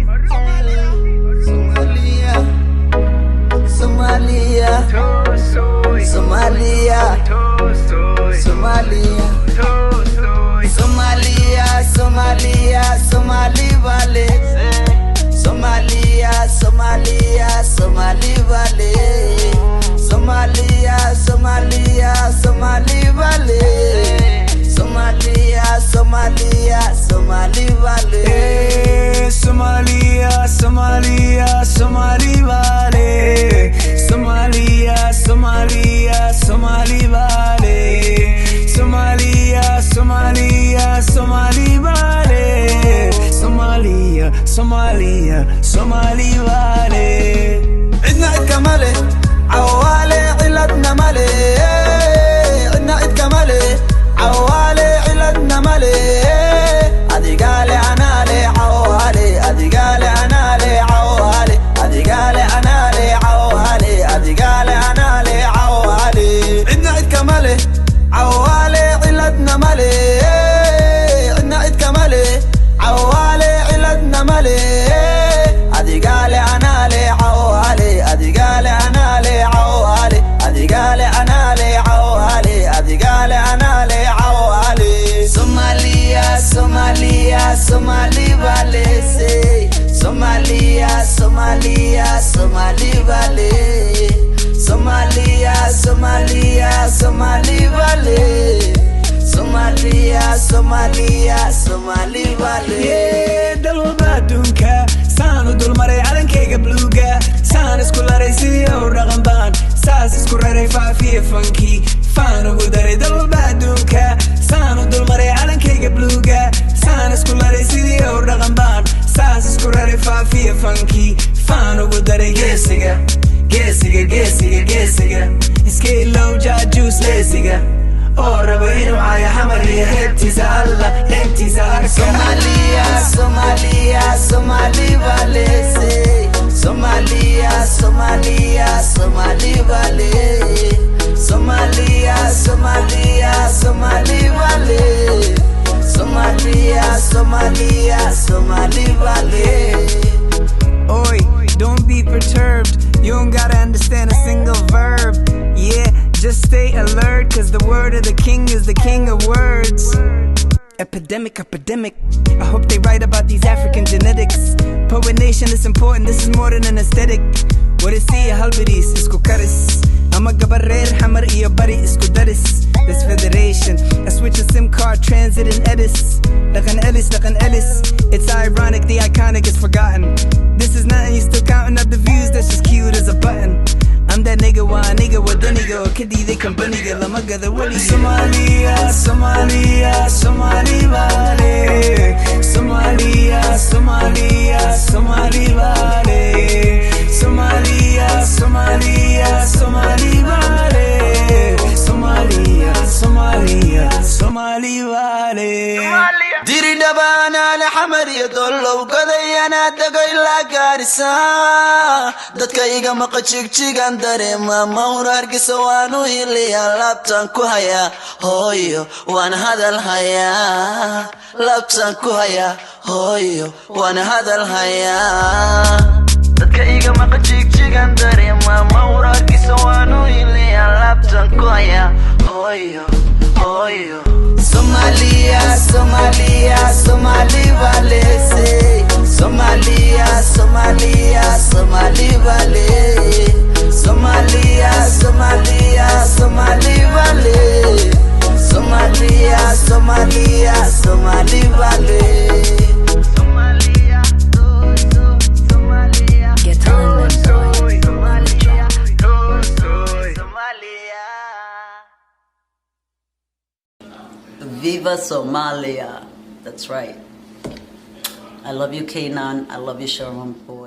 Somalia, Somalia, Somalia, Somalia, Somalia, Somali Valley, Somalia, Somalia, Somali Valley, Somalia, Somalia, Somali Valley, Somalia, Somalia, Somali Valley, Somalia, Somalia, Somali Valley, Somalia, Somalia, Somali Valley, Somalia, Somalia, Somali Valley, Somalia, Somalia, Somali Valley. عدنا عد كمالي عوالي علتنا مالي، عدنا عد كمالي عوالي علتنا مالي، أدي قالي أنا لي عوالي، أدي قالي أنا لي عوالي، أدي قالي أنا لي عوالي، أدي قالي أنا لي عوالي. عدنا عد كمالي عوالي علتنا مالي، عدنا عد كمالي عوالي علتنا مالي، أدي قالي أنا لي عوالي، أدي قالي أنا لي عوالي، أدي قالي أنا لي عوالي، أدي قالي أنا لي عوالي. Somalia, Somalia, Somali Valley, Somalia, Somalia, Somali Valley, Somalia, Somalia, Somali Valley, Somalia, Somalia, Somali Valley. dalba adduunka saan u dulmaray calankayga bluuga saan isku laray sidii oo dhaqan baan saas isku raray faafiya fankii faan ugu daray dalba adduunka saan u dulmaray calankayga bluuga saan isku laray sidii oo dhaqan baan saas isku raray faafiya fankii faan ugu daray geesiga geesiga geesiga geesiga iska ilow jaajuus leesiga oo rabo inuu caayo xamar iyo heebtiisa alla heebtiisa arka. Somalia, Somalia, Somali Valley, Somalia, Somalia, Somali Valley, Somalia, Somalia, Somali Valley, Somalia, Somalia, Somali Valley. Oi, don't be perturbed. You don't gotta understand a single verb. Yeah, just stay alert, cause the word of the king is the king of words. Epidemic, epidemic. I hope they write about these African genetics. Poet nation is important, this is more than an aesthetic. What is see a halbidis, isku karis. I'm a gabarer, hammer iyo bari isku daris. This federation, I switch a SIM card, transit and edis. Like an Ellis. It's ironic, the iconic is forgotten. This is nothing, you still counting up the views, that's just cute as a button. I'm that nigga, why nigga, what the nigga, kiddy, they come bunny, girl, I'm a gather, what is Somalia, Somalia, Somali Valley, Somalia, Somalia, Somali Valley, Somalia, Somalia, Somali Valley, Somalia, Somalia, Somali Valley. diri dhabaana la xamar iyo dollow godayana dago ilaa gaarisa dadka iga maqa jigjigan dareema mawrargisa waanu hiliyaa laabtan ku hayaa hooyo waan hadal hayaa laabtan ku hayaa hooyo waan hadal hayaa dadka iga maqa jigjigan dareema mawrargisa waanu hiliyaa laabtan ku hayaa hooyo hooyo. Somalia, Somalia, Somali Valley, Somalia, Somalia, Somali Valley, Somalia, Somalia, Somali Valley, Somalia, Somalia, Somali Valley. Get on them, Viva Somalia. That's right. I love you, Kanan. I love you, Sherman Boy.